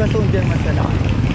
rason dyan mas malaki.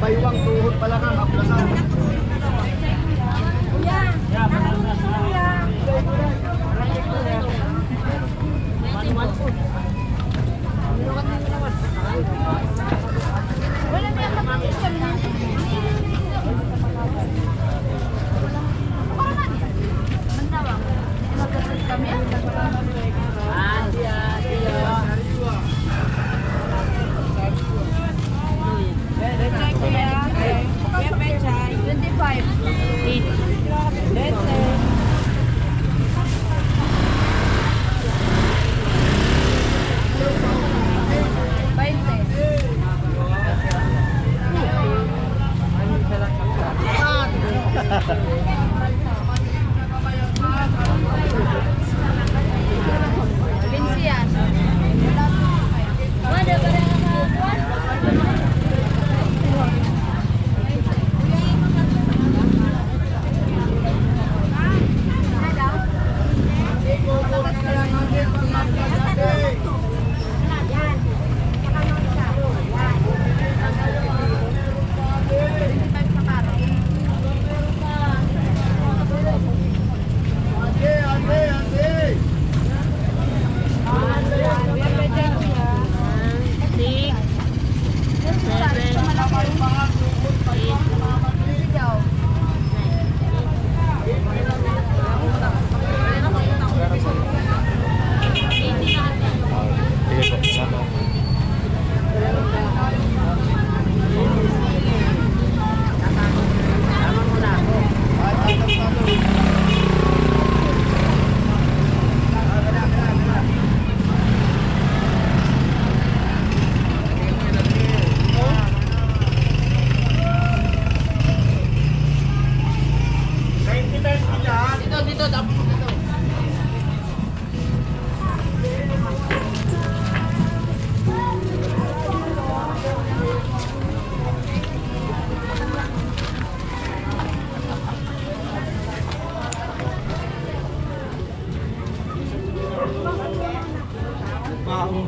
Baywang tuhod pala kang aplasan.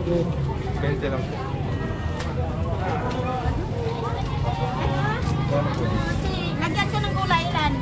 Good. 20 lang po. Lagyan ko ng gulay, ilan?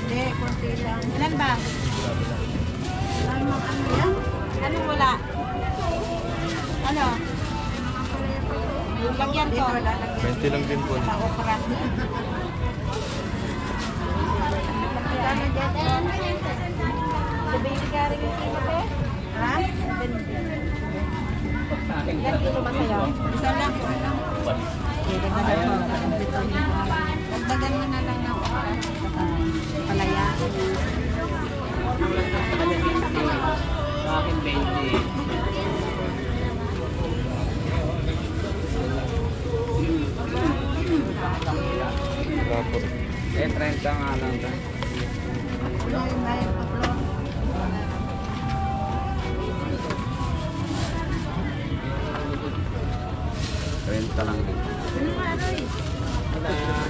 Hindi, konti lang. Ilan ba? Ano yan? Anong wala? Ano? Lagyan ko. 20 lang din po. Sa opera. Ilan kilo ba sa'yo? Isa lang, isa lang. Dagdagan mo. Dagdagan mo na lang ako. Palaya. Sa akin 20. Tapos, 30 nga lang. Ngayon po, bro. 30 lang din. Ano nga, Roy?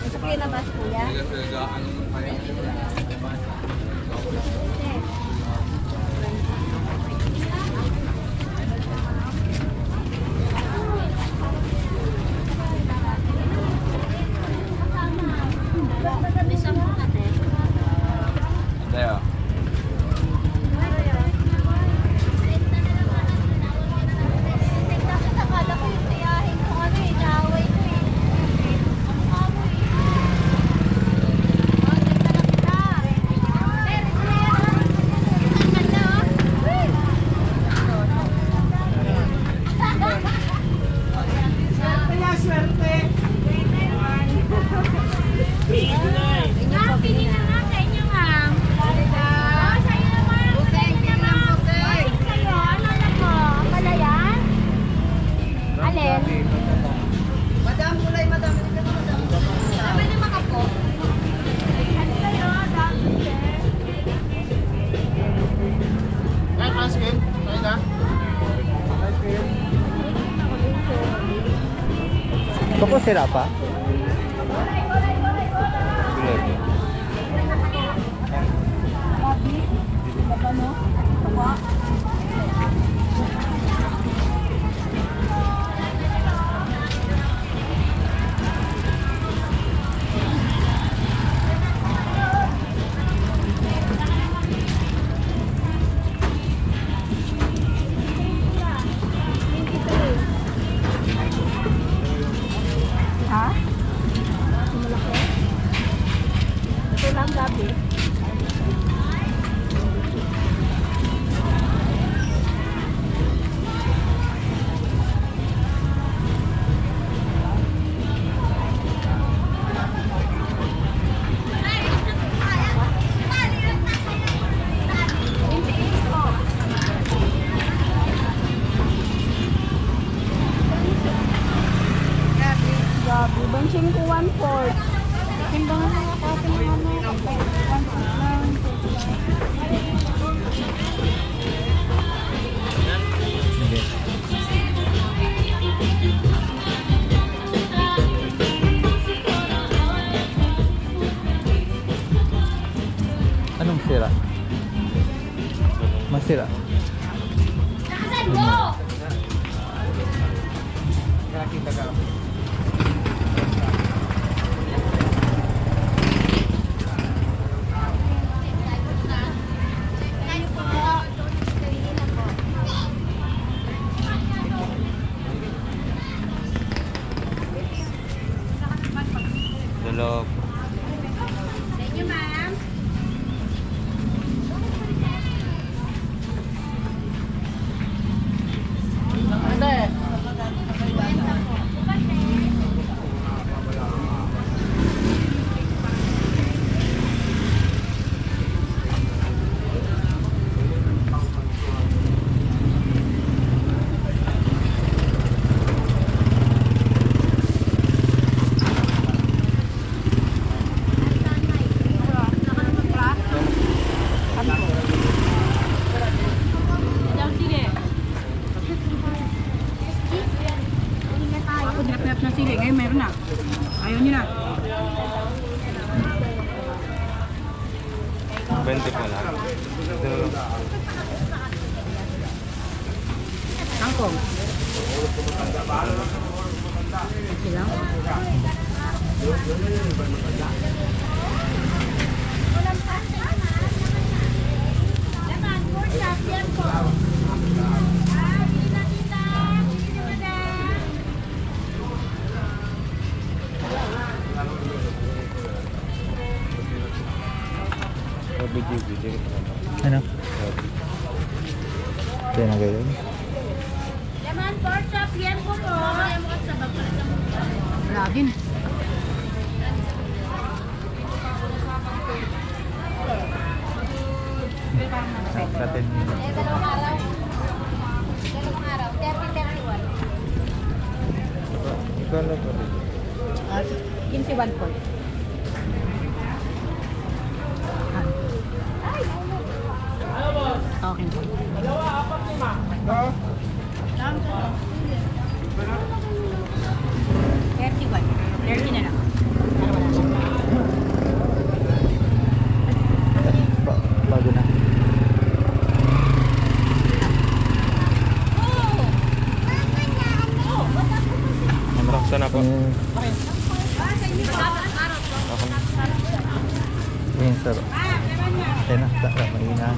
Ito kayo labas, kuya? Tayo. Bako sira pa? Ha? Malaki? Ito lang gabi. Gabi. Bansing ko 1/4. Timbangan na ako sa mga ano. 1/4 lang. Hindi. Anong sira? Masira. Nakakita ka. Dalaw. Thank you, ma'am. Ako dinapinap ng sili. Ngayon meron na. Ayaw nyo na. 20 pa lang. Kangkong. Sila. Ano? Kaya na gayon. Laman Wala din. Sa 10 minutes. Dalawang araw. 30-31. Ikaw na po. 15-1 po. Okay po. $31. 30 na lang. Bago na. Saan na po? Yan, sir. Ayun na, tak, mahina.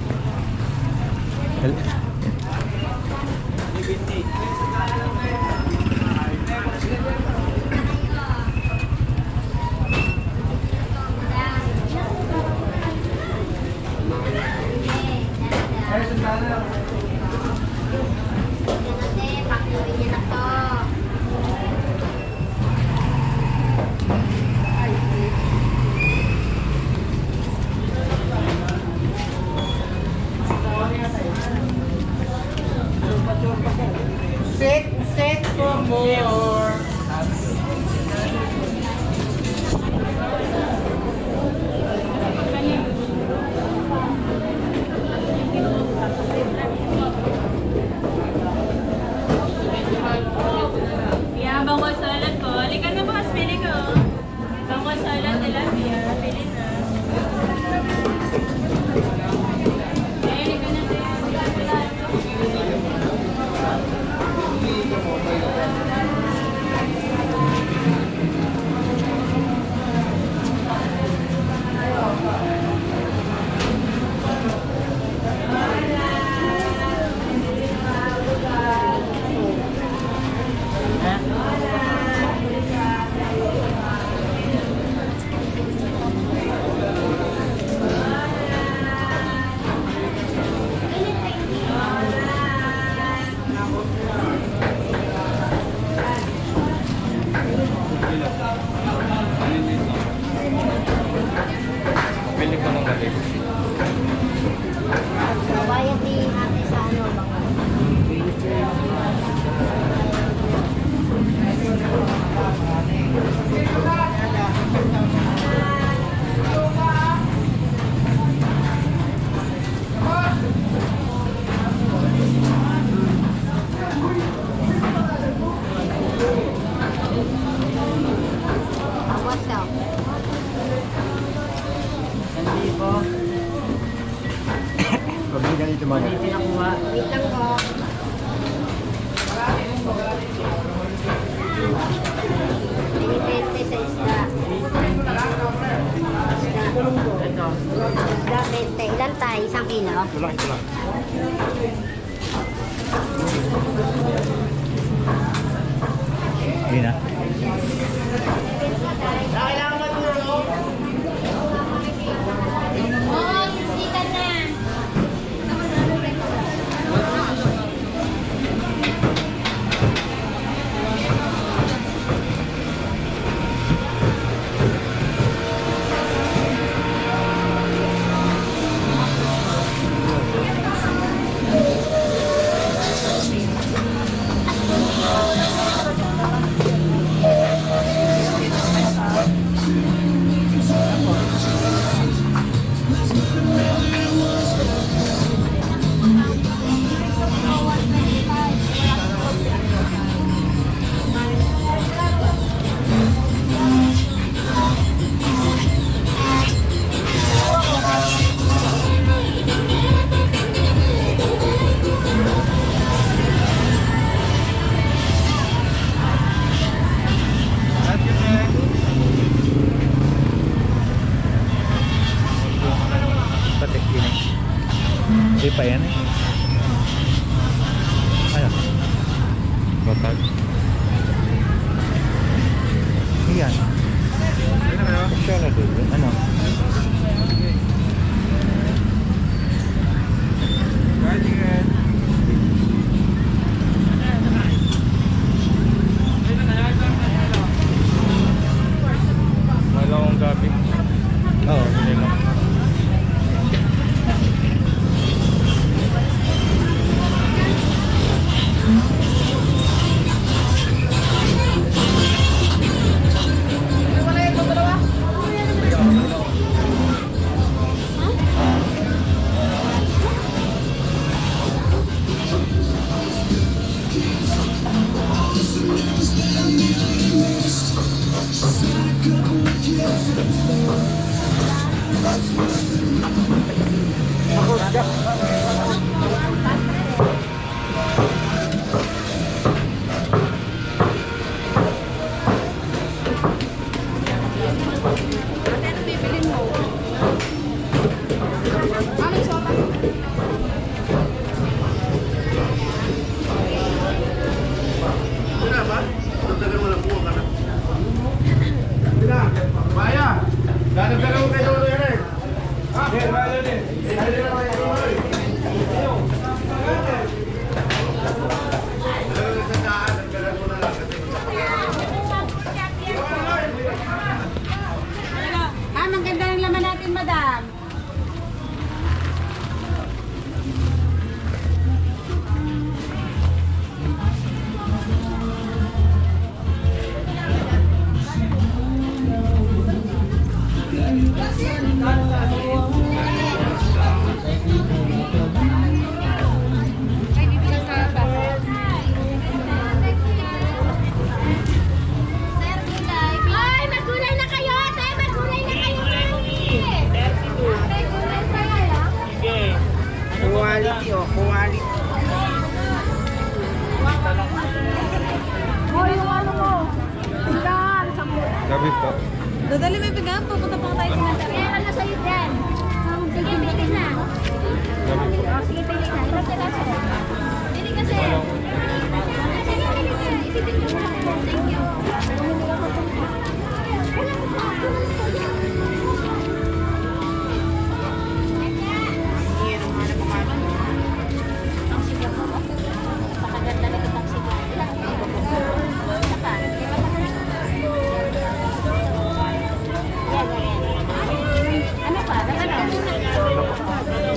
Set for more. Yeah, bangko salad po. Halika na bukas, pili ko. Bangko salad, tilapia. Pili na. Eh, halika na Pili ko ng gabi. Bayad ni ate sa ano bang Awas daw. Pabili ka dito mga. Wait lang po. Pinipente sa isda. Isda, 20. Ilan tayo? 1 kilo? Ito lang. Ayun na. Oo, sisikan na. Patik ini. Hindi pa yan eh. Ano? Batag. Iyan. Siya na doon. Ano? Maganda ng laman natin, madam. Ay, magulay na kayo! Ate, magulay na kayo! May gulay pa kaya? Quality oh, quality. Hoy, yung ano mo? Tingnan! Gabi po. Dadali may bigang, pupunta pa tayo sa Nandari. Meron na sa'yo dyan. Sige, pili na. Gabi po. Sige, pili na. Ilang piraso? Pili kasi. Sige, pili na. Ipipili mo lang po. Thank you. Bumili ako po. Wala ko pa. Ang sige po. Pakaganda na kitang sige. Ilang pili po. Saka, di ba ano pa?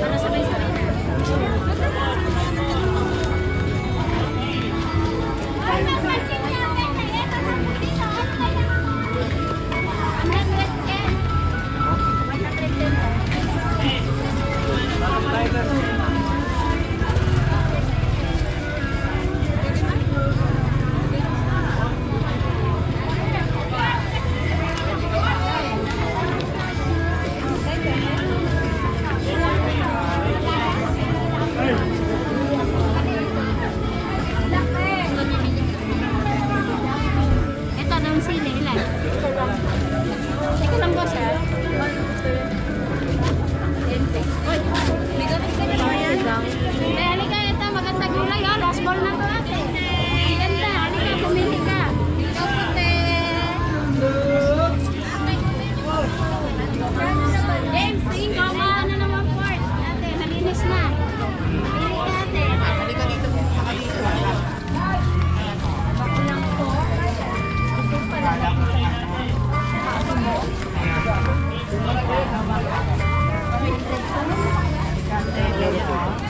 Ano sabay-sabay na? Ito ng sili, ilan? Ito lang boss ha? Uy, may halika ito, maganda gulay oh, last ball na to ate. Ang ganda, halika, bumili ka. Ikaw puti. James, ikaw ano naman first? Ate, malinis na. Pili ka ate. Halika dito po. Bako lang po. Gusto pa lang.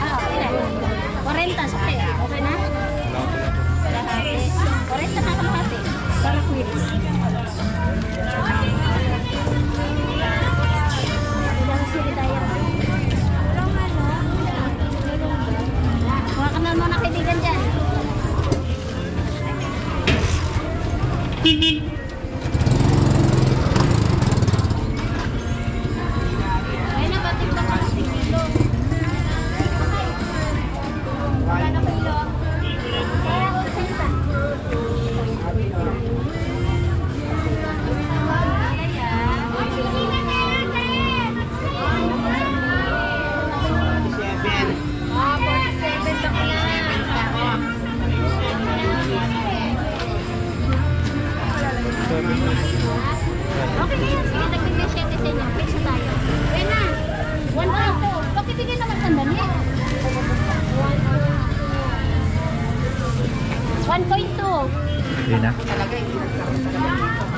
Okay na. 40, sakit. Okay na? Kalahati. 40 na kalahati. Para quiz. Ilang sili tayo. Huwag ka na muna kaibigan dyan. Ay na, batik na ka ng kilo. Kano kilo? Ah, 47 lang Okay na yan. Sige, nagpipil 7 sa inyo. Peso tayo. Kaya na. 1.2. Bakit hindi naman sandali? 1.2. Hindi na. Talaga hindi nagkakaroon.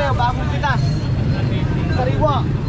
tayo, bagong pitas. Sariwa.